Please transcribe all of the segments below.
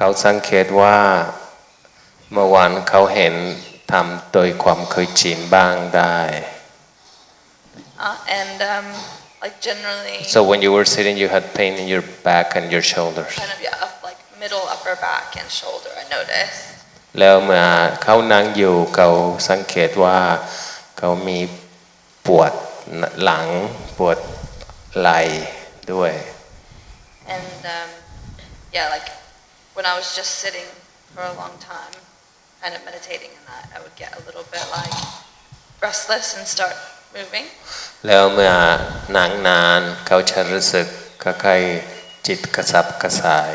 เขาสังเกตว่าเมื่อวานเขาเห็นทำโดยความเคยชินบ้างได้ and like generally So when you were sitting you had pain in your back and your shoulders kind of like middle upper back and shoulder I noticed แล้วเมื่อเขานั่งอยู่เขาสังเกตว่าเขามีปวดหลังปวดไหล่ด้วย and yeah like when I was just sitting for a long time kind of meditating in that I would get a little bit like restless and start moving แล้วเมื่อนั่งนานเขาจะรู้สึกคล้ายๆจิตกระสับกระส่าย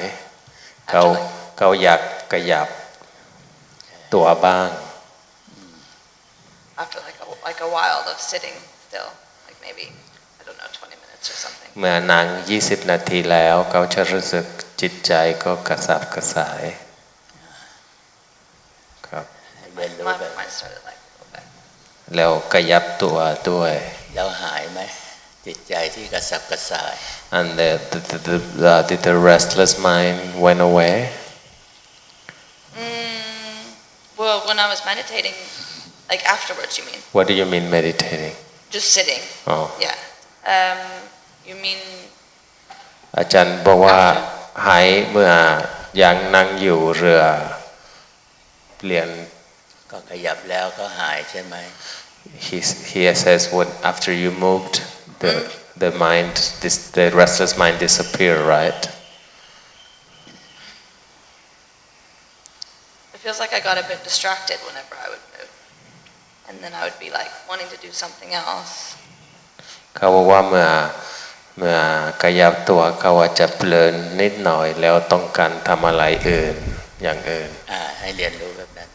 เขาอยากขยับตัวบ้าง after like a while of sitting still like maybe I don't know 20 minutes or something เมื่อนั่ง20 นาทีแล้วเขาจะรู้สึกจิตใจก็กระสับกระส่ายครับ mine started like a little bit แล้วขยับตัวด้วยแล้วหายไหมจิตใจที่กระสับกระส่าย and did the restless mind went away well when I was meditating like afterwards you mean what do you mean meditating just sitting oh yeah you mean อาจารย์บอกว่าหายเมื่อยังนั่งอยู่เรือเปลี่ยนก็ขยับแล้วก็หายใช่ไหมhe says what after you moved the mind the restless mind disappear right it feels like I got a bit distracted whenever I would move and then I would be like wanting to do something else เขาบอกว่าเมื่อขยับตัวเขาจะเพลินนิดหน่อยแล้วต้องการทำอะไรอื่นอย่างอื่นให้เรียนรู้แบบนั้น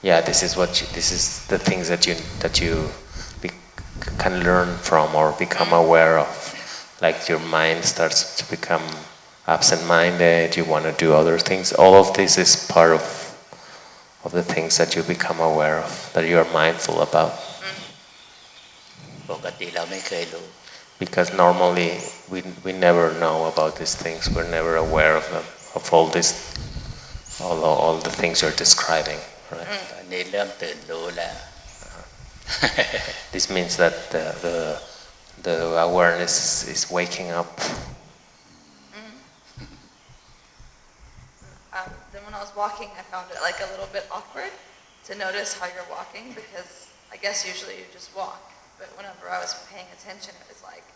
yeah this is the things that you can learn from or become aware of like your mind starts to become absent-minded you want to do other things all of this is part of the things that you become aware of that you are mindful about ปกติเราไม่เคยรู้ because normally we never know about these things we're never aware of them of all the things you're describing right ตอนนี้เริ่มตื่นรู้แล้ว this means that the awareness is waking up then when I was walking I found it like a little bit awkward to notice how you're walking because I guess usually you just walk but whenever I was paying attention it was like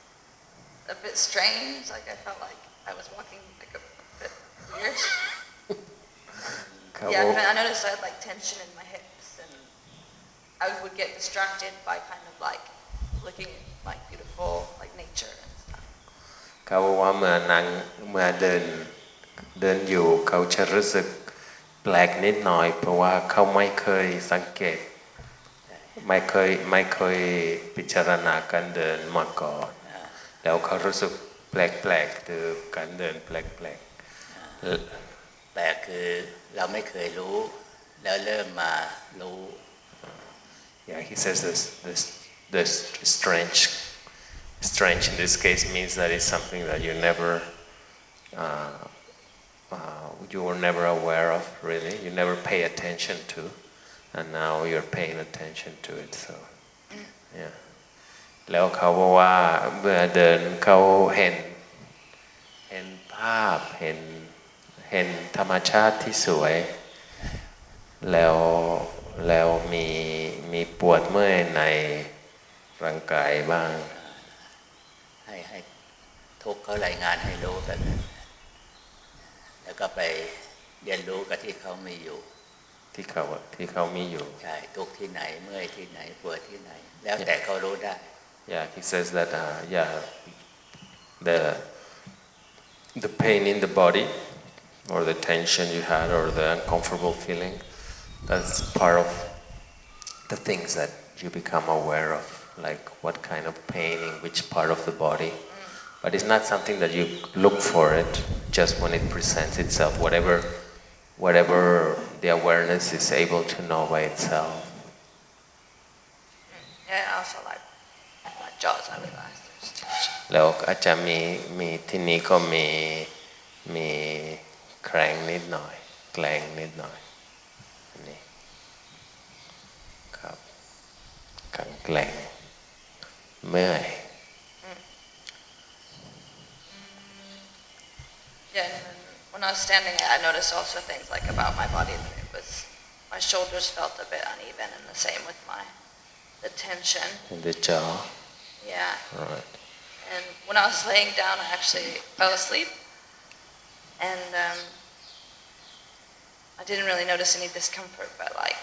a bit strange like I felt like I was walking like a bit weird yeah I noticed I had like tension in my hips and I would get distracted by kind of like looking at like beautiful like nature and stuff เขาบอกว่าเมื่อเดินอยู่เขาจะรู้สึกแปลกนิดหน่อยเพราะว่าเขาไม่เคยสังเกตไม่เคยพิจารณาการเดินมาก่อนแล้วเขารู้สึกแปลกๆคือการเดินแปลกแปลกคือเราไม่เคยรู้แล้วเริ่มมารู้ yeah he says this strange in this case means that it's something that you were never aware of really you never pay attention to and now you're paying attention to it so yeah แล้วเขาบอกว่าเมื่อเดินเขาเห็นภาพเห็นธรรมชาติที่สวยแล้วมีปวดเมื่อยในร่างกายบ้างให้ทุกเขารายงานให้รู้แบบนั้นแล้วก็ไปเรียนรู้กับที่เขามีอยู่ที่เขามีอยู่ใช่ทุกที่ไหนเมื่อยที่ไหนปวดที่ไหนแล้วแต่เขารู้ได้ yeah he says that the pain in the body or the tension you had or the uncomfortable feeling that's part of the things that you become aware of like what kind of pain in which part of the body but it's not something that you look for it just when it presents itself whatever the awareness is able to know by itself yeah also like my jaws I realized there's tension แล้วอาจจะมีที่นี้ก็มีแข็งนิดหน่อย แกลงนิดหน่อยอันนี้ครับแกลงเมื่อย Yeah, and then when I was standing, I noticed also things like about my body that it was, my shoulders felt a bit uneven, and the same with the tension. in the jaw Yeah. right And when I was laying down, I actually fell asleep, and I didn't really notice any discomfort, but like,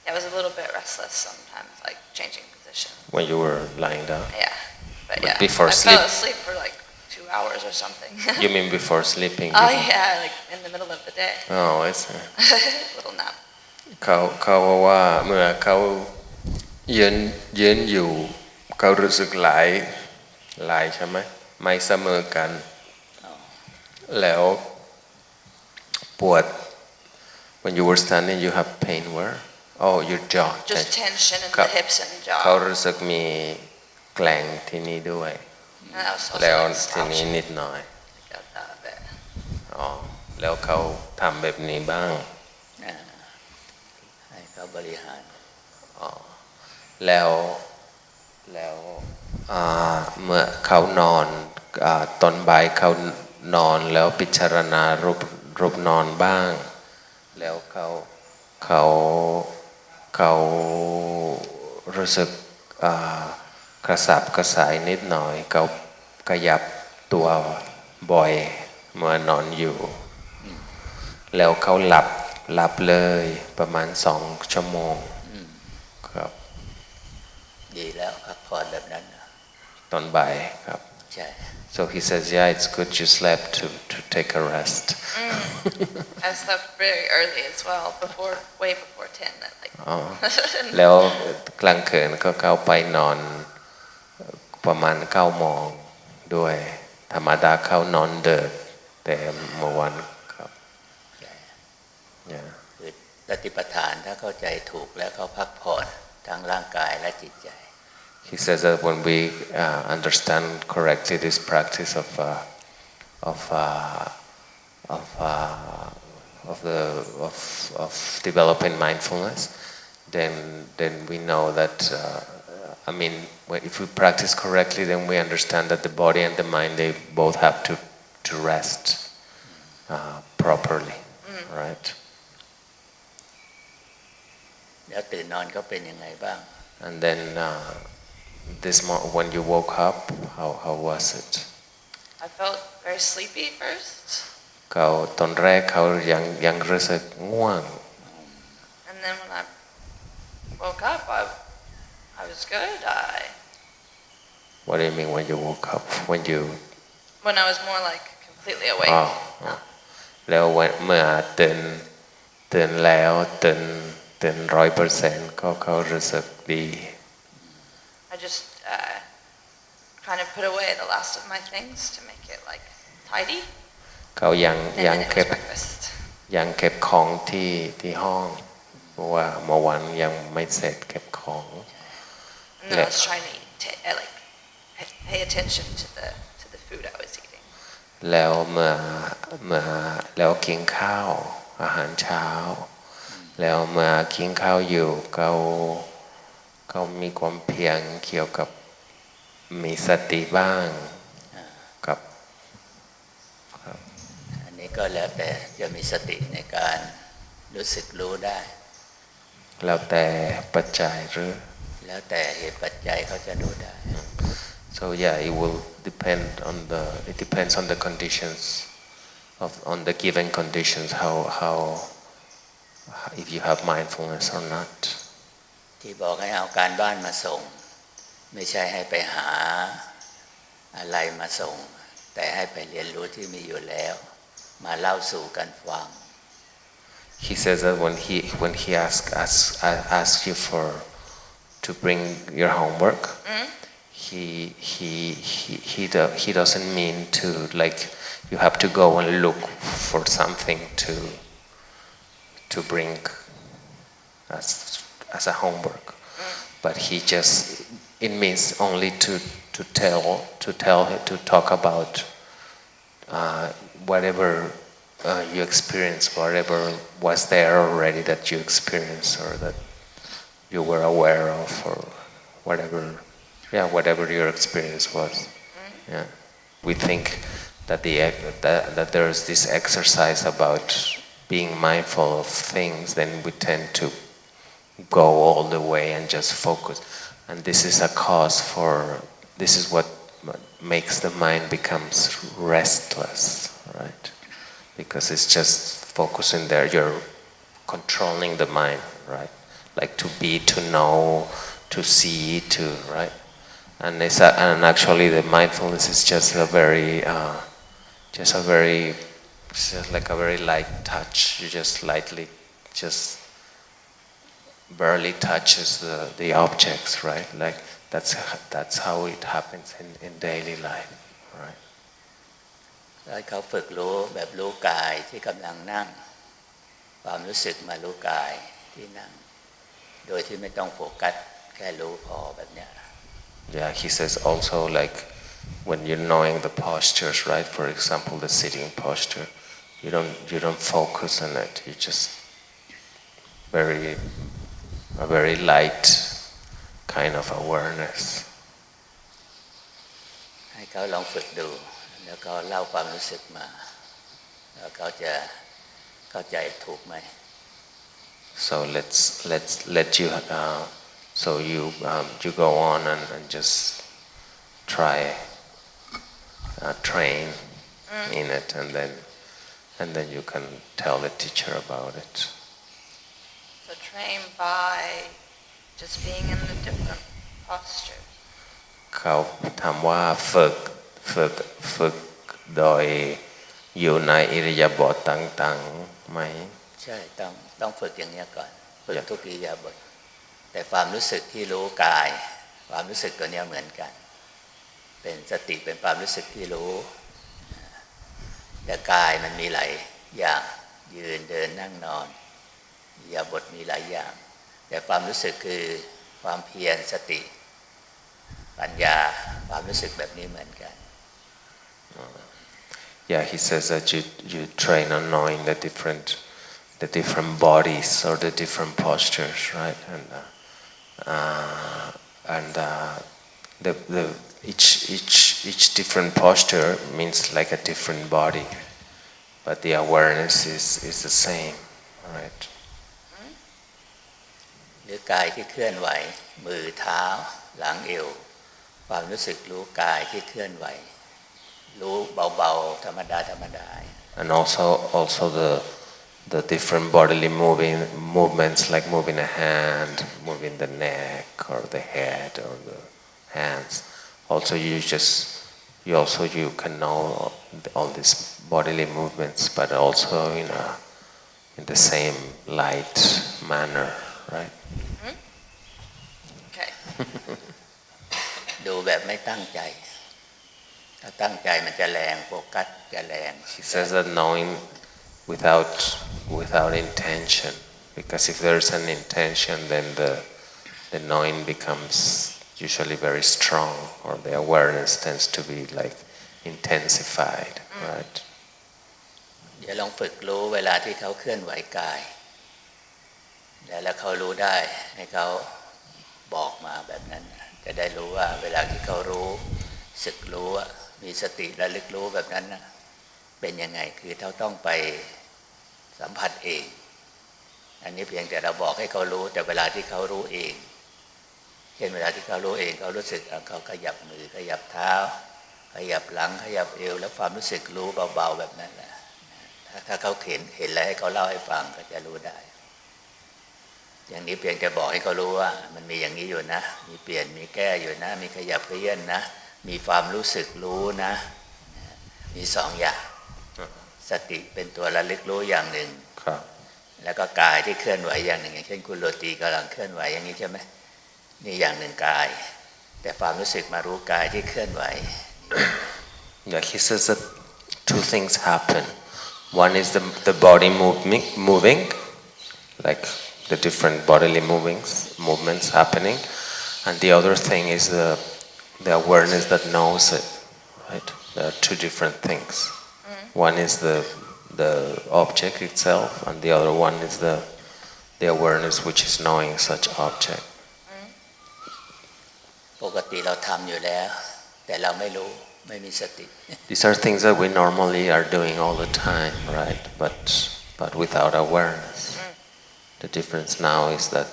I was a little bit restless sometimes, like changing position. when you were lying down Yeah, but But yeah, before I sleep- fell asleep for like 2 hours or something. you mean before sleeping Oh yeah, like in the middle of the day. oh I see Little nap. เขาว่าเมื่อเขายืนอยู่เขารู้สึกหลายใช่ไหมไม่เสมอกันแล้วปวด when you were standing you have pain where oh your jaw Just tension in Ka- the hips and เขา jaw. รู้สึกมีแกลงที่นี่ด้วย And I was also แล้ว like ที่นี้ slouching. นิดหน่อย Got that a bit. อ๋อแล้วเขาทำแบบนี้บ้าง ให้เขาบริหาร แล้วเมื่อเขานอนตอนบ่ายเขานอนแล้วพิจารณารูปนอนบ้างแล้วเขารู้สึกกระสับกระส่ายนิดหน่อยเขาขยับตัวบ่อยเมื่อนอนอยู่แล้วเขาหลับเลยประมาณ2 ชั่วโมงครับ ดีแล้วพักผ่อนแบบนั้นนะ ตอนบ่ายครับ ใช่ so he says yeah it's good you slept to take a rest I slept very early as well, way before 10. That like. แล้วกลางคืนก็เข้าไปนอนประมาณ9 โมงด้วยธรรมดาเข้านอนเดิดแต่เมื่อวันครับ ใช่ yeah. คือปฏิปทานถ้าเข้าใจถูกแล้วเขาพักผ่อนทั้งร่างกายและจิตใจ He says that when we understand correctly this practice of developing mindfulness, then we know that if we practice correctly, then we understand that the body and the mind they both have to rest properly, right? แล้วตื่นนอนก็เป็นยังไงบ้าง And then when you woke up, how was it? I felt very sleepy first, เขาตอนแรกเขายังรู้สึกง่วง and then when I woke up, I was good. What do you mean when you woke up? When I was more like completely awake. แล้วเมื่อตื่นแล้วตื่น 100% เขารู้สึกดี I just kind of put away the last of my things to make it like tidy. เขายัง And then it เก็ was บ breakfast. ของที่ห้องเพราะว่าเมื่อวันยังไม่เสร็จเก็บของ And then I was trying to pay attention to the food I was eating. แล้วเมื่อแล้วกินข้าวอาหารเช้าแล้วเมื่อกินข้าวอยู่เขามีความเพียรเกี่ยวกับมีสติบ้างกับ อันนี้ก็แล้วแต่จะมีสติในการรู้สึกรู้ได้ แล้วแต่ปัจจัยหรือ แล้วแต่เหตุปัจจัยเขาจะรู้ได้ so yeah it depends on the conditions on the given conditions how if you have mindfulness or not ที่บอกให้เอาการบ้านมาส่งไม่ใช่ให้ไปหาอะไรมาส่งแต่ให้ไปเรียนรู้ที่มีอยู่แล้วมาเล่าสู่กันฟัง He says that when he asks you to bring your homework he doesn't mean to like you have to go and look for something to bring as a homework but it means only to talk about whatever you experience whatever was there already that you experienced or that you were aware of, or whatever your experience was. Yeah, we think that that there's this exercise about being mindful of things, then we tend to go all the way and just focus. And this is a cause for, this is what makes the mind becomes restless, right? Because it's just focusing there, you're controlling the mind, right? Like to be, to know, to see, to, right? And actually the mindfulness is just like a very light touch. You just lightly, just barely touches the objects, right? Like that's how it happens in daily life, right? ให้เขาฝึกรู้แบบรู้กายที่กำลังนั่งความรู้สึกมารู้กายที่นั่งโดยที่ไม่ต้องโฟกัสแค่รู้พอแบบเนี้ย Yeah, he says also, like when you're knowing the postures, right? For example, the sitting posture, you don't focus on it. You just a very light kind of awareness. ให้เขาลองฝึกดูแล้วก็เล่าความรู้สึกมาแล้วเขาจะเข้าใจถูกไหม So let's let you so you go on and just try train in it, and then you can tell the teacher about it. So train by just being in the different postures. เขาถามว่าฝึกโดยอยู่ในอิริยาบถต่างๆไหม ใช่ต้องฝึกอย่างนี้ก่อนฝึกทุกอิริยาบถแต่ความรู้สึกที่รู้กายความรู้สึกตัวนี้เหมือนกันเป็นสติเป็นความรู้สึกที่รู้แต่กายมันมีหลายอย่างยืนเดินนั่งนอนอิริยาบถมีหลายอย่างแต่ความรู้สึกคือความเพียรสติปัญญาความรู้สึกแบบนี้เหมือนกัน Yeah, he says that you train on knowing the different bodies or the different postures, right? And each different posture means like a different body, but the awareness is the same, right? หรือกายที่เคลื่อนไหวมือเท้าหลังเอวความรู้สึกรู้กายที่เคลื่อนไหวรู้เบาๆธรรมดา And also the different bodily movements, like moving a hand, moving the neck or the head or the hands. Also you can know all these bodily movements, but also in the same light manner, right? Okay. ดูแบบไม่ตั้งใจถ้าตั้งใจมันจะแรงโฟกัสจะแรง He says that knowing without intention, because if there's an intention, then the knowing becomes usually very strong, or the awareness tends to be like intensified, right? เดี๋ยวลองฝึกรู้เวลาที่เขาเคลื่อนไหวกายแล้วเขารู้ได้ให้เขาบอกมาแบบนั้นจะได้รู้ว่าเวลาที่เขารู้สึกรู้มีสติระลึกรู้แบบนั้นนะเป็นยังไงคือเขาต้องไปสัมผัสเองอันนี้เพียงแต่เราบอกให้เขารู้แต่เวลาที่เขารู้เองเช่นเวลาที่เขารู้เองเขารู้สึกเขาขยับมือขยับเท้าขยับหลังขยับเอวแล้วความรู้สึกรู้เบาๆแบบนั้นแหละถ้าเขาเห็นแล้วให้เขาเล่าให้ฟังก็จะรู้ได้อย่างนี้เพียงแต่บอกให้เขารู้ว่ามันมีอย่างนี้อยู่นะมีเปลี่ยนมีแก้อยู่นะมีขยับเขยื้อนนะมีความรู้สึกรู้นะมีสองอย่างสติเป็นตัวระลึกรู้อย่างหนึ่งแล้วก็กายที่เคลื่อนไหวอย่างหนึ่งอย่างเช่นคุณโรตีกำลังเคลื่อนไหวอย่างนี้ใช่ไหมนี่อย่างหนึ่งกายแต่ความรู้สึกมารู้กายที่เคลื่อนไหว Yeah, he says that two things happen. One is the body moving, like the different bodily movements happening, and the other thing is the awareness that knows it, right? There are two different things. One is the object itself, and the other one is the awareness which is knowing such object. ปกติเราทำอยู่แล้วแต่เราไม่รู้ไม่มีสติ These are things that we normally are doing all the time, right? But without awareness. The difference now is that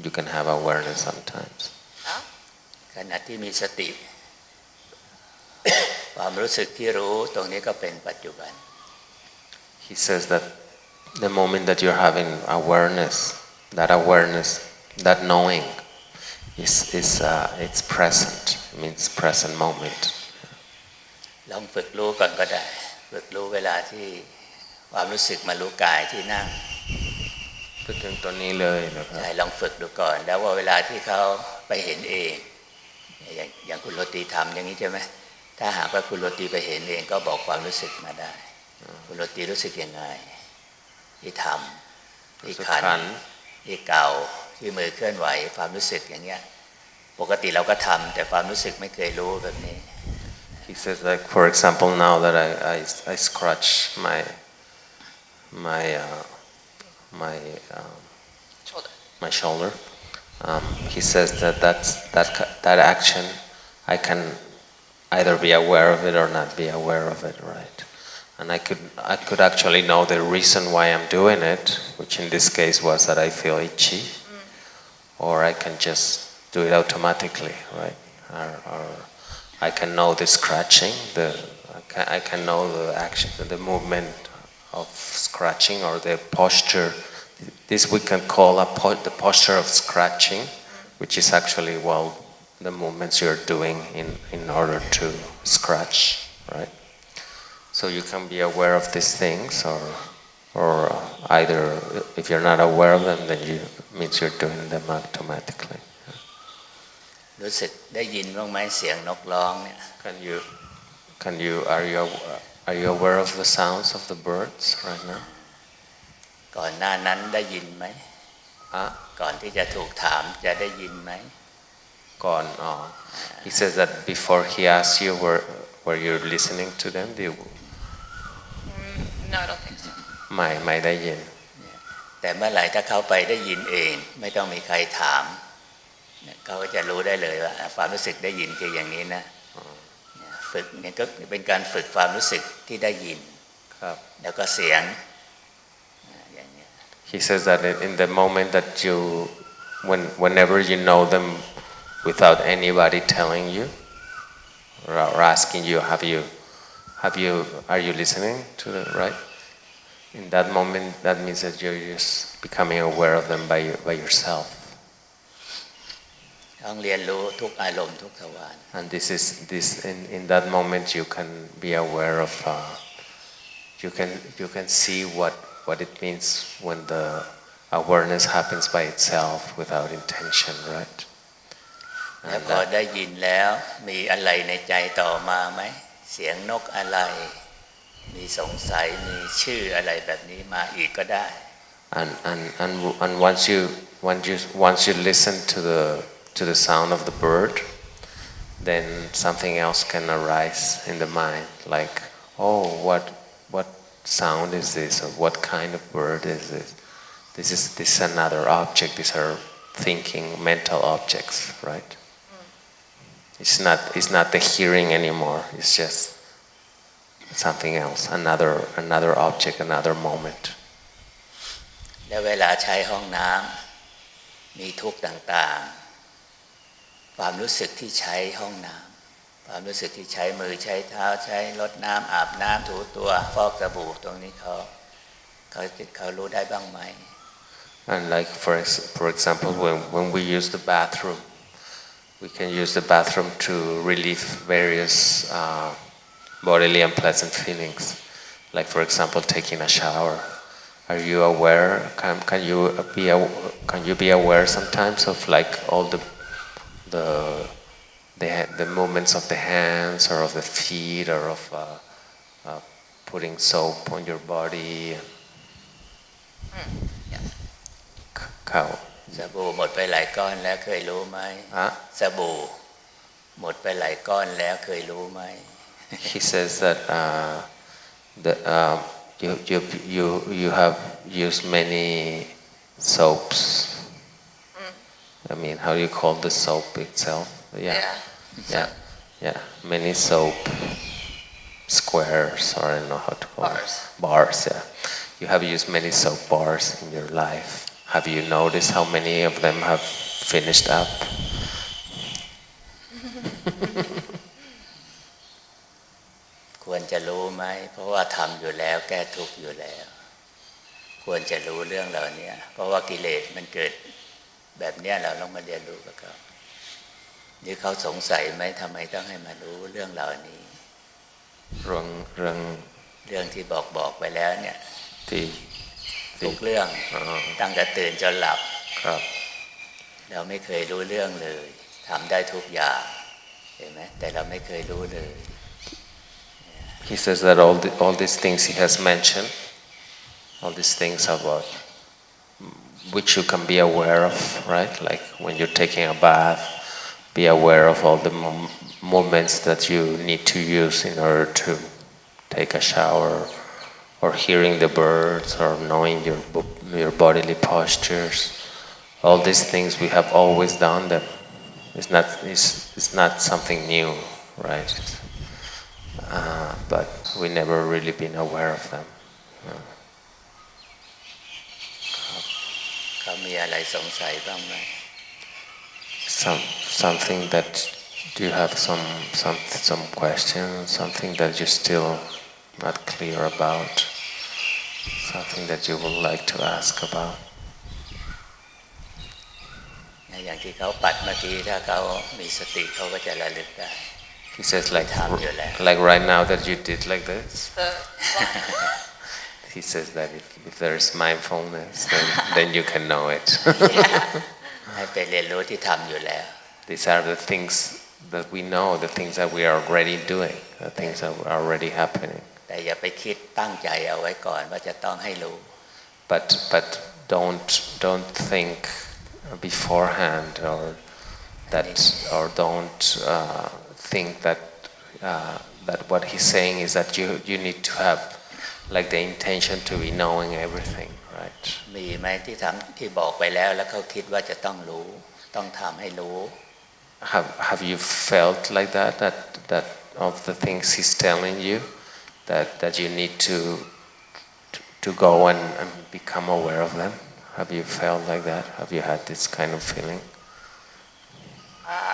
you can have awareness sometimes. ขณะที่มีสติ ความรู้สึกที่รู้ตรงนี้ก็เป็นปัจจุบัน He says that the moment that you're having awareness, that knowing is it's present. It means present moment. ลองฝึกรู้ก่อนก็ได้ฝึกรู้เวลาที่ความรู้สึกมารู้กายที่นั่ง ฝึกถึงตัวนี้เลยนะครับ ใช่ลองฝึกดูก่อนแล้วว่าเวลาที่เขาไปเห็นเองอย่างคุณโรตีทำอย่างนี้ใช่ไหมถ้าหากว่าคุณโรตีไปเห็นเองก็บอกความรู้สึกมาได้คุณโรตีรู้สึกยังไงที่ทำที่ขันที่เก่าที่มือเคลื่อนไหวความรู้สึกอย่างเงี้ยปกติเราก็ทำแต่ความรู้สึกไม่เคยรู้แบบนี้ He says, like, for example, now that I scratch my shoulder, he says that action I can either be aware of it or not be aware of it, right? And I could actually know the reason why I'm doing it, which in this case was that I feel itchy, or I can just do it automatically, right? Or I can know the scratching, I can know the action, the movement of scratching, or the posture. This we can call the posture of scratching, which is actually the movements you're doing in order to scratch, right? So you can be aware of these things, or either if you're not aware of them, then it means you're doing them automatically. รู้สึกได้ยินบ้างไหมเสียงนกร้องเนี่ย Are you aware of the sounds of the birds right now? ก่อนหน้านั้นได้ยินไหมก่อนที่จะถูกถามจะได้ยินไหม He says that before he asks you were you listening to them? No, I don't think so. ไม่ได้ยิน แต่เมื่อไหร่ถ้าเขาไปได้ยินเองไม่ต้องมีใครถามเขาก็จะรู้ได้เลยว่าความรู้สึกได้ยินคืออย่างนี้นะฝึกเนี่ยก็เป็นการฝึกความรู้สึกที่ได้ยินแล้วก็เสียงอย่างนี้ He says that in the moment that whenever you know them without anybody telling you or asking you, are you listening to them, right? In that moment, that means that you're just becoming aware of them by yourself. ต้องเรียนรู้ทุกอารมณ์ทุกทวาร And in that moment you can be aware of you can see what it means when the awareness happens by itself without intention, right? แล้วพอได้ยินแล้วมีอะไรในใจต่อมาไหมเสียงนกอะไรมีสงสัยมีชื่ออะไรแบบนี้มาอีกก็ได้ And once you listen to the sound of the bird, then something else can arise in the mind, like, oh, what sound is this, or what kind of bird is this? This is another object. These are thinking mental objects, right? It's not the hearing anymore. It's just something else, another object, another moment. แล้วเวลาใช้ห้องน้ำมีทุกข์ต่างๆความรู้สึกที่ใช้ห้องน้ำความรู้สึกที่ใช้มือใช้เท้าใช้รดน้ำอาบน้ำถูตัวฟอกสบู่ตรงนี้เขารู้ได้บ้างไหม And like for example, when we use the bathroom, we can use the bathroom to relieve various bodily unpleasant feelings. Like for example, taking a shower. Are you aware? Can you be aware sometimes of like all the movements of the hands or of the feet or of putting soap on your body? Yes. สบู่หมดไปหลายก้อนแล้วเคยรู้ไหมสบู่หมดไปหลายก้อนแล้วเคยรู้ไหม He says that you have used many soaps. I mean, how do you call the soap itself? Yeah. Many soap squares, or I don't know how to call it. Bars, yeah. You have used many soap bars in your life. Have you noticed how many of them have finished up? ควรจะรู้ไหมเพราะว่าทำอยู่แล้วแก้ทุกข์อยู่แล้วควรจะรู้เรื่องเหล่านี้เพราะว่ากิเลสมันเกิดแบบเนี้ยเราต้องมาเรียนรู้กับเขานี่เขาสงสัยไหมทำไมต้องให้มารู้เรื่องเหล่านี้เรื่องที่บอกไปแล้วเนี่ยทุกเรื่องตั้งแต่ตื่นจนหลับเราไม่เคยรู้เรื่องเลยทำได้ทุกอย่างเห็นไหมแต่เราไม่เคยรู้เลย He says that all these things he has mentioned, all these things about which you can be aware of, right? Like when you're taking a bath, be aware of all the movements that you need to use in order to take a shower, or hearing the birds, or knowing your bodily postures. All these things we have always done them. It's not something new, right? But we never really been aware of them. เขามีอะไรสงสัยบ้างไหม Something that do you have some questions, something that you're still not clear about, something that you would like to ask about? อย่างที่เขาปัดเมื่อกี้ถ้าเขามีสติเขาก็จะระลึกได้ He says like right now that you did like this. He says that if there is mindfulness, then you can know it. ให้ไปเรียนรู้ที่ทำอยู่แล้ว These are the things that we know, the things that we are already doing, the things that are already happening. แต่อย่าไปคิดตั้งใจเอาไว้ก่อนว่าจะต้องให้รู้ But don't think beforehand, or don't think that what he's saying is that you need to have like the intention to be knowing everything, right? มีไหมที่บอกไปแล้วเขาคิดว่าจะต้องรู้ต้องทำให้รู้ Have you felt like that of the things he's telling you that you need to go and become aware of them? Have you felt like that? Have you had this kind of feeling?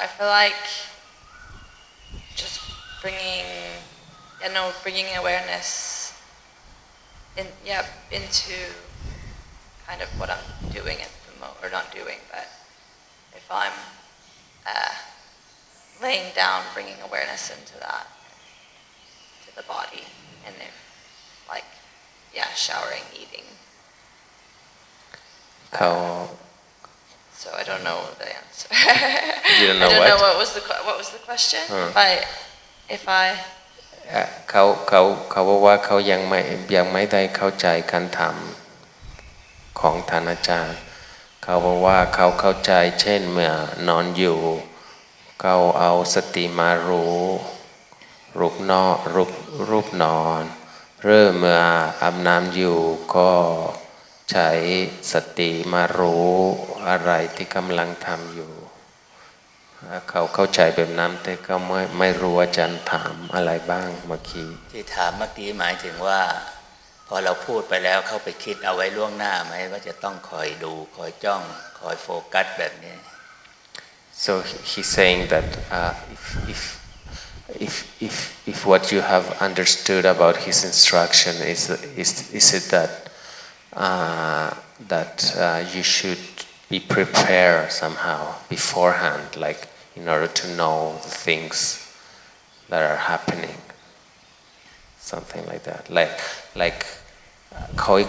I feel like just bringing awareness into kind of what I'm doing at the moment, or not doing, but if I'm laying down, bringing awareness into that, to the body, and if showering, eating. So I don't know the answer. You don't know I don't what? know what was the question. If I เขาบอกว่าเขายังไม่ได้เข้าใจการทำของท่านอาจารย์เขาบอกว่าเขาเข้าใจเช่นเมื่อนอนอยู่เขาเอาสติมารู้รูปนอนหรือเมื่ออาบน้ำอยู่ก็ใช้สติมารู้อะไรที่กำลังทำอยู่เขาเข้าใจแบบนั้นแต่ก็ไม่รู้อาจารย์ถามอะไรบ้างเมื่อกี้ที่ถามเมื่อกี้หมายถึงว่าพอเราพูดไปแล้วเขาไปคิดเอาไว้ล่วงหน้าไหมว่าจะต้องคอยดูคอยจ้องคอยโฟกัสแบบนี้ So he's saying that if what you have understood about his instruction is it that you should be prepared somehow beforehand, like in order to know the things that are happening, something like that, like คอย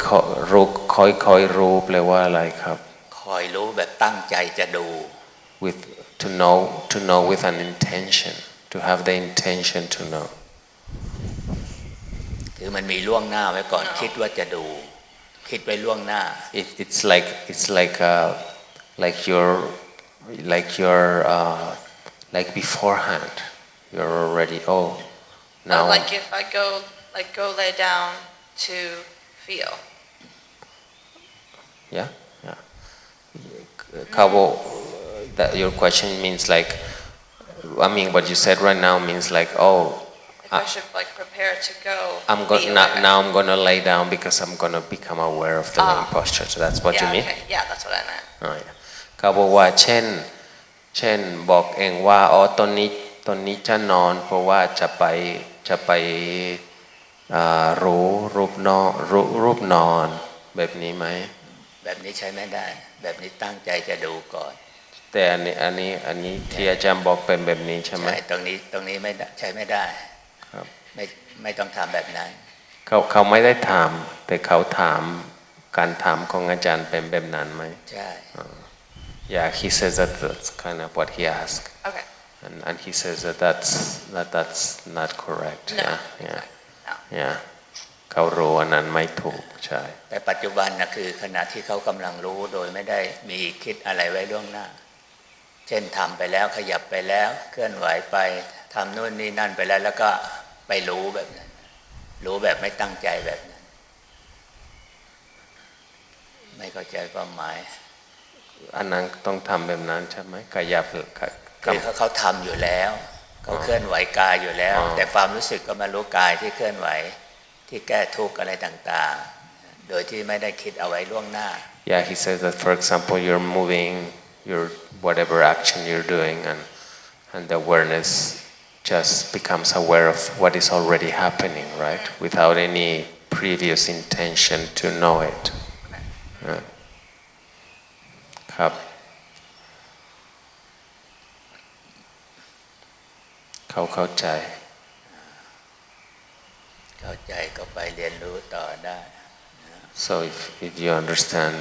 รู้แปลว่าอะไรครับคอยรู้แบบตั้งใจจะดู with to know with an intention, to have the intention to know คือมันมีล่วงหน้าไว้ก่อนคิดว่าจะดูคิดไว้ล่วงหน้า it's like beforehand you're already now like if I go lay down to feel. Yeah, yeah. Kabo, that your question means like, I mean, what you said right now means like, oh, If I should like prepare to go. now I'm gonna lay down because I'm gonna become aware of the laying posture. So that's what you mean? Okay. Yeah, that's what I meant. Oh, yeah. เขาบอกว่าเช่นบอกเองว่าอ๋อตอนนี้จะนอนเพราะว่าจะไปรู้รูปนอนแบบนี้ไหมแบบนี้ใช้ไม่ได้แบบนี้ตั้งใจจะดูก่อนแต่อันนี้ที่อาจารย์บอกเป็นแบบนี้ใช่ไหมใช่ตรงนี้ไม่ใช้ไม่ได้ครับไม่ต้องทำแบบนั้นเขาไม่ได้ถามแต่เขาถามการถามของอาจารย์เป็นแบบนั้นไหมใช่ Yeah, he says that's kind of what he asked. Okay. And he says that's not correct. No. Yeah. No. Yeah. เขารู้อันนั้นไม่ถูกใช่แต่ปัจจุบันนะคือขณะที่เขากำลังรู้โดยไม่ได้มีคิดอะไรไว้ล่วงหน้าเช่นทำไปแล้วขยับไปแล้วเคลื่อนไหวไปทำนู่นนี่นั่นไปแล้วก็ไปรู้แบบนั้นรู้แบบไม่ตั้งใจแบบนั้นไม่เข้าใจความหมายอันนั้นต้องทำแบบนั้นใช่ไหมขยับคือเขาทำอยู่แล้วเขาเคลื่อนไหวกายอยู่แล้วแต่ความรู้สึกก็มารู้กายที่เคลื่อนไหวที่แก้ทุกข์อะไรต่างๆโดยที่ไม่ได้คิดเอาไว้ล่วงหน้า Yeah, he says that for example you're moving your whatever action you're doing and the awareness just becomes aware of what is already happening, right? Without any previous intention to know it. ครับเขาเข้าใจก็ไปเรียนรู้ต่อได้ So if you understand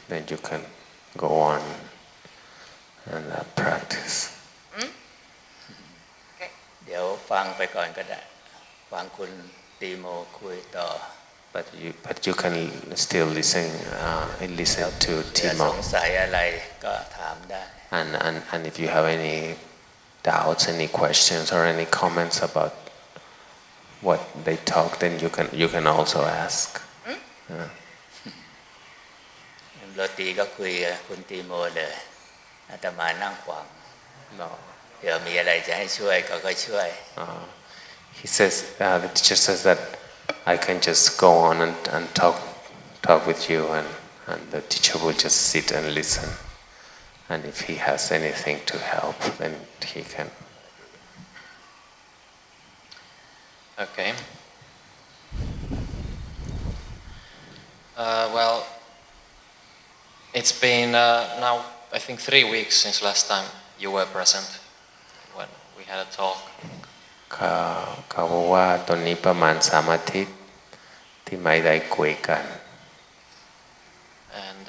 then you can go on and practice เดี๋ยวฟังไปก่อนก็ได้ฟังคุณตีโมคุยต่อ But you can still listen to Timo สงสัยอะไรก็ถามได้ and if you have any doubts, any questions or any comments about what they talk, then you can also ask. โรตีก็คุยกับคุณตีโมเลยอาตมานั่งฟัง No. เดี๋ยวมีอะไรจะให้ช่วยก็ช่วย He says the teacher says that I can just go on and talk with you and the teacher will just sit and listen. And if he has anything to help, then he can. Okay. Well, it's been now I think 3 weeks since last time you were present when we had a talk. เขาบอกว่าตอนนี้ประมาณ3 อาทิตย์ที่ไม่ได้คุยกัน And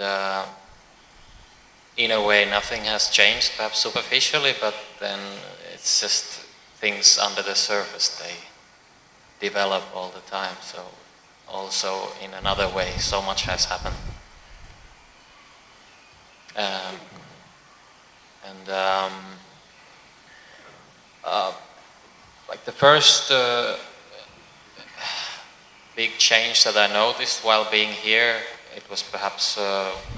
in a way nothing has changed, perhaps superficially, but then it's just things under the surface, they develop all the time. So also in another way so much has happened. Like the first big change that I noticed while being here, it was perhaps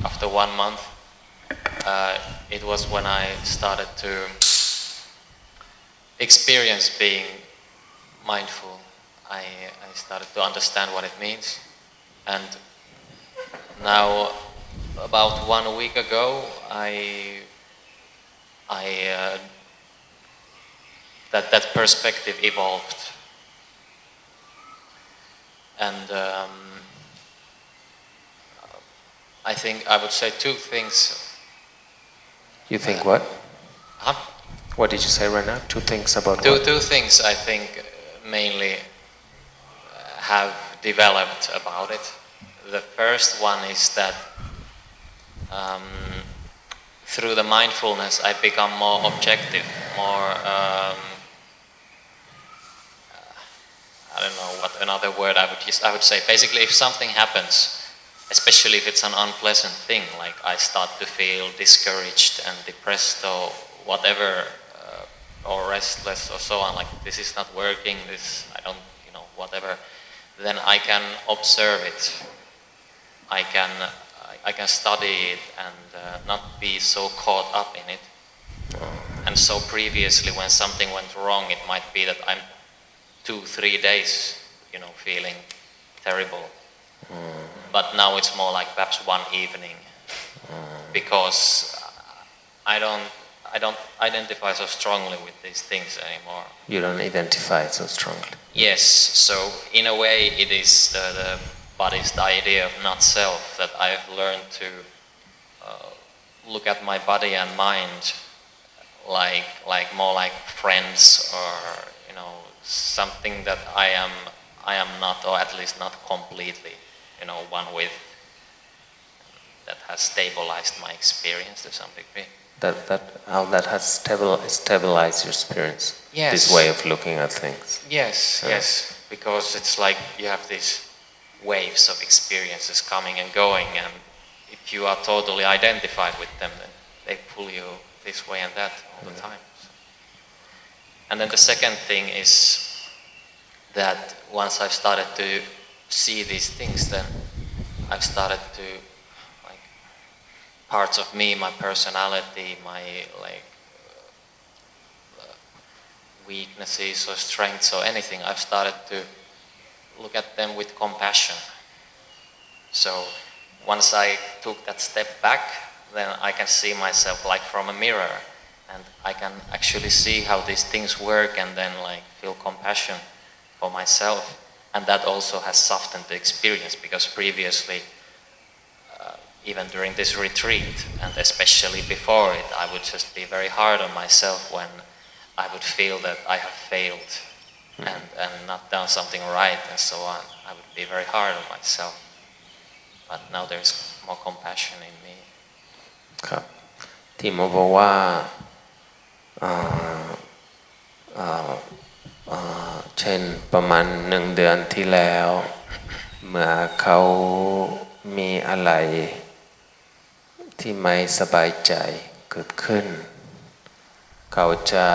after 1 month. It was when I started to experience being mindful. I started to understand what it means. And now, about 1 week ago, that perspective evolved. And I think I would say 2 things. You think what? Huh? What did you say right now? 2 things about what? 2 things I think mainly have developed about it. The first one is that through the mindfulness I become more objective, more I don't know what another word I would use. I would say basically if something happens, especially if it's an unpleasant thing, like I start to feel discouraged and depressed or whatever, or restless or so on, like this is not working, this I don't, whatever, then I can observe it. I can study it and not be so caught up in it. And so previously when something went wrong, it might be that I'm 2-3 days, feeling terrible. But now it's more like perhaps one evening, because I don't identify so strongly with these things anymore. You don't identify so strongly. Yes, so in a way it is the body's idea of not self, that I've learned to look at my body and mind like more like friends, or something that I am not, or at least not completely, one with, that has stabilized my experience to some degree. How that has stabilized your experience. Yes. This way of looking at things. Yes, because it's like you have these waves of experiences coming and going, and if you are totally identified with them, then they pull you this way and that all the time. And then the second thing is that once I've started to see these things, then I've started to, parts of me, my personality, my weaknesses or strengths or anything, I've started to look at them with compassion. So once I took that step back, then I can see myself like from a mirror, and I can actually see how these things work, and then feel compassion for myself. And that also has softened the experience, because previously, even during this retreat, and especially before it, I would just be very hard on myself when I would feel that I have failed and not done something right and so on. I would be very hard on myself. But now there's more compassion in me. ครับ Timo บอกว่าเช่นประมาณ1 เดือนที่แล้วเมื่อเขามีอะไรที่ไม่สบายใจเกิดขึ้นเขาจะ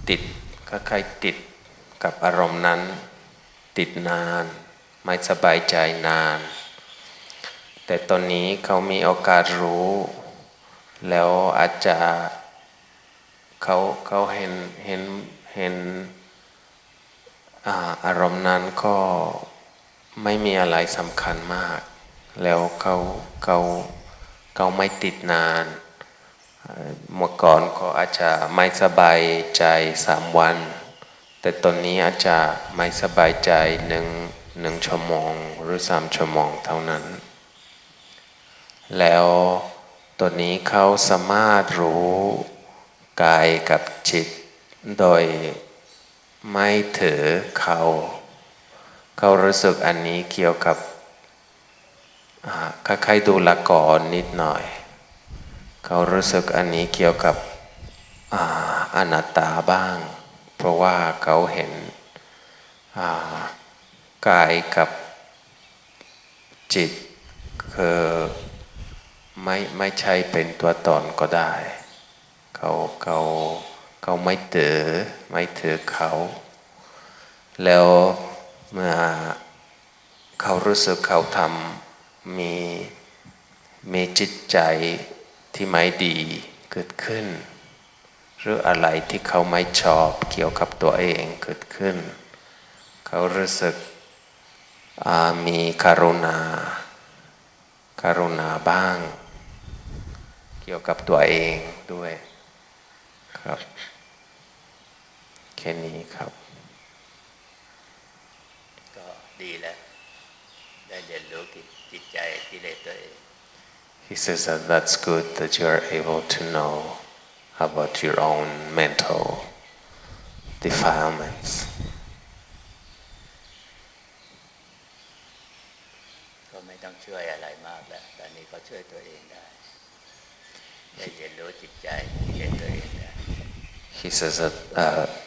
ติดคล้ายๆติดกับอารมณ์นั้นติดนานไม่สบายใจนานแต่ตอนนี้เขามีโอกาสรู้แล้วอาจจะเขาเห็นอารมณ์นั้นก็ไม่มีอะไรสำคัญมากแล้วเขาไม่ติดนานเมื่อก่อนก็อาจจะไม่สบายใจ3 วันแต่ตอนนี้อาจจะไม่สบายใจ1 ชั่วโมงหรือ3 ชั่วโมงเท่านั้นแล้วตอนนี้เขาสามารถรู้กายกับจิตโดยไม่ถือเขารู้สึกอันนี้เกี่ยวกับคล้ายๆดูละครนิดหน่อยเขารู้สึกอันนี้เกี่ยวกับอนัตตาบ้างเพราะว่าเขาเห็นกายกับจิตคือไม่ใช่เป็นตัวตนก็ได้เขาไม่ถือเขาแล้วเมื่อเขารู้สึกเขาทำมีจิตใจที่ไม่ดีเกิดขึ้นหรืออะไรที่เขาไม่ชอบเกี่ยวกับตัวเองเกิดขึ้นเขารู้สึกมีกรุณาบ้างเกี่ยวกับตัวเองด้วยครับแค่นี้ครับก็ดีแล้วได้เรียนรู้จิตใจกิเลสตัวเอง He says that that's good that you are able to know about your own mental defilements. ก็ไม่ต้องช่วยอะไรมากแล้วตอนนี้ก็ช่วยตัวเองได้เรียนรู้จิตใจกิเลสตัวเองได้ He says that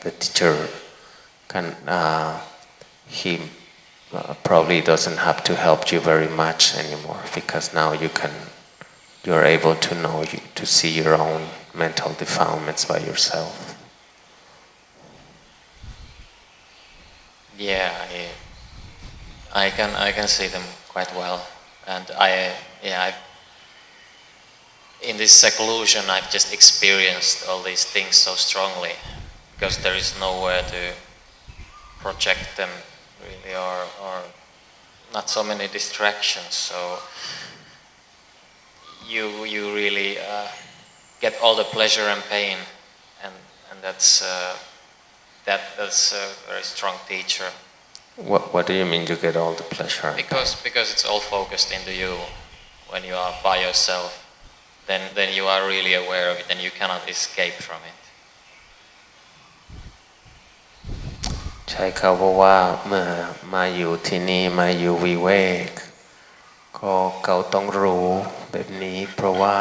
the teacher he probably doesn't have to help you very much anymore because now you're able to know to see your own mental defilements by yourself. Yeah, I can see them quite well, and in this seclusion I've just experienced all these things so strongly because there is nowhere to project them really, or not so many distractions. So you really get all the pleasure and pain, and that's a very strong teacher. What do you mean you get all the pleasure? Because it's all focused into you. When you are by yourself, then you are really aware of it, and you cannot escape from it. ใช่เขาบอกว่าเมื่อมาอยู่ที่นี่มาอยู่วิเวกก็เขาต้องรู้แบบนี้เพราะว่า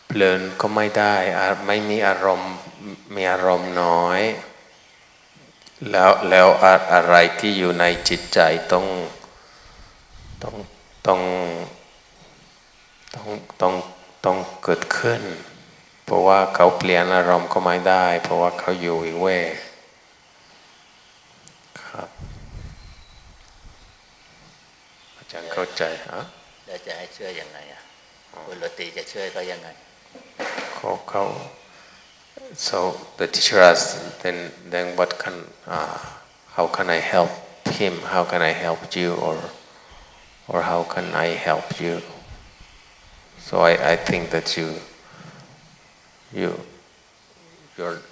เพลินก็ไม่ได้ไม่มีอารมณ์มีอารมณ์น้อยแล้วอะไรที่อยู่ในจิตใจต้องเกิดขึ้นเพราะว่าเขาเปลี่ยนอารมณ์ก็ไม่ได้เพราะว่าเขาอยู่วิเวกครับอาจารย์เข้าใจฮะแล้วจะให้ช่วยยังไงคุณโรตีจะช่วยเขายังไงเขา so the teacher asked then what can how can I help him how can I help you or how can I help you so I think that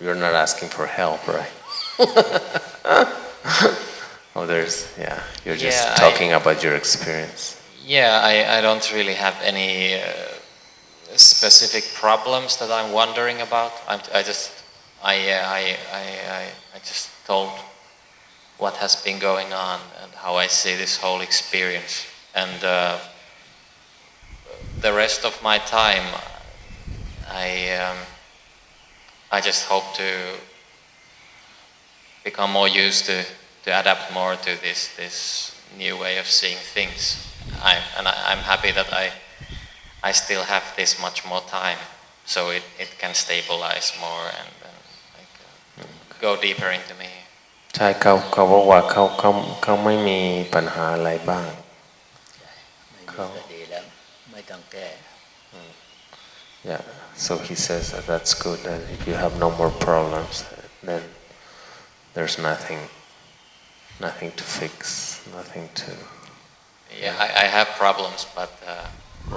you're not asking for help right oh you're just talking about your experience I don't really have any specific problems that I'm wondering about. I just told what has been going on and how I see this whole experience, and the rest of my time I just hope to become more used to adapt more to this new way of seeing things. I'm happy that I still have this much more time, so it can stabilize more and go deeper into me. ใช่เขาบอกว่าเขาไม่มีปัญหาอะไรบ้างเขาดีแล้วไม่ต้องแก้ Yeah, so he says that's good that if you have no more problems then there's nothing to fix, nothing to I have problems, but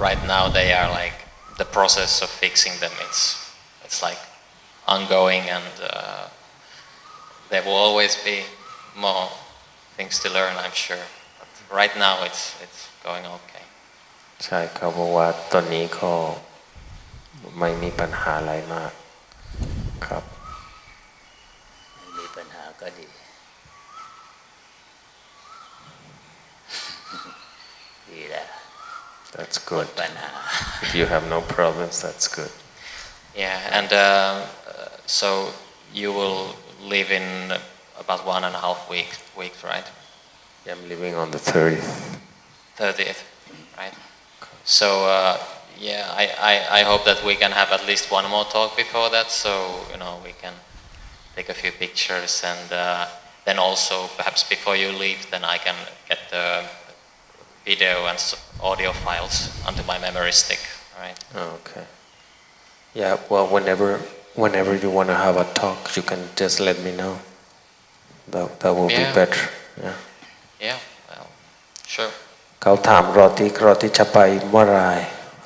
right now they are like the process of fixing them. It's like ongoing, and there will always be more things to learn, I'm sure. But right now it's going okay. ใช่เขาบอกว่าตอนนี้ก็ไม่มีปัญหาอะไรมากครับไม่มีปัญหาก็ดีดีแล้ว That's good. If you have no problems, that's good. Yeah, and so you will live in about 1.5 weeks, right? Yeah, I'm living on the 30th. 30th, right? So I hope that we can have at least one more talk before that, so we can take a few pictures, and then also perhaps before you leave, then I can get the video and audio files onto my memory stick, right? Okay. Yeah, well, whenever you want to have a talk, you can just let me know. That will be better. Yeah, well, sure. เขาถามรอติจะไปเมื่อไร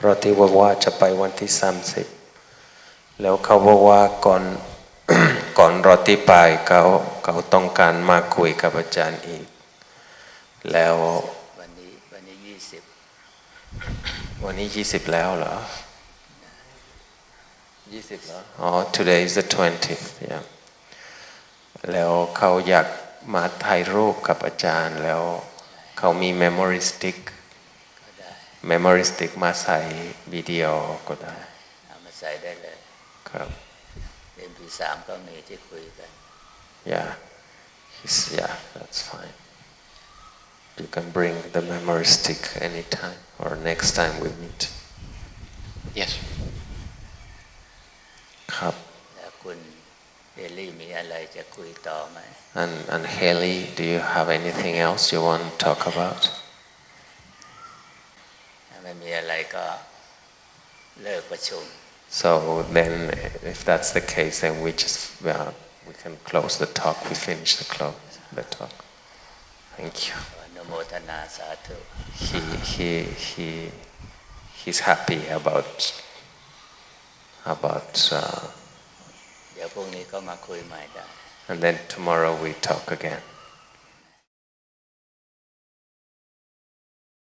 รอติบอกว่าจะไปวันที่30แล้วเขาบอกว่าก่อนรอติไปเขาต้องการมาคุยกับอาจารย์อีกแล้ววันนี้20แล้วเหรอ20เหรออ๋อ today is the 20th yeah แล้วเขาอยากมาถ่ายรูปกับอาจารย์แล้วเขามี memory stick มาใส่วิดีโอก็ได้เอามาใส่ได้เลยครับ MP3 ก็มีที่คุยกัน yeah that's fine you can bring the memory stick anytime or next time we meet yes ครับแล้วคุณ เฮลี่มีอะไรจะคุยต่อไหม And Haley, do you have anything else you want to talk about? ถ้าไม่มีอะไรก็เลิกประชุม So then, if that's the case, then we can close the talk. We finish the talk. Thank you. อนุโมทนาสาธุ He's happy about เดี๋ยวพรุ่งนี้ก็มาคุยใหม่ได้ and then tomorrow we talk again.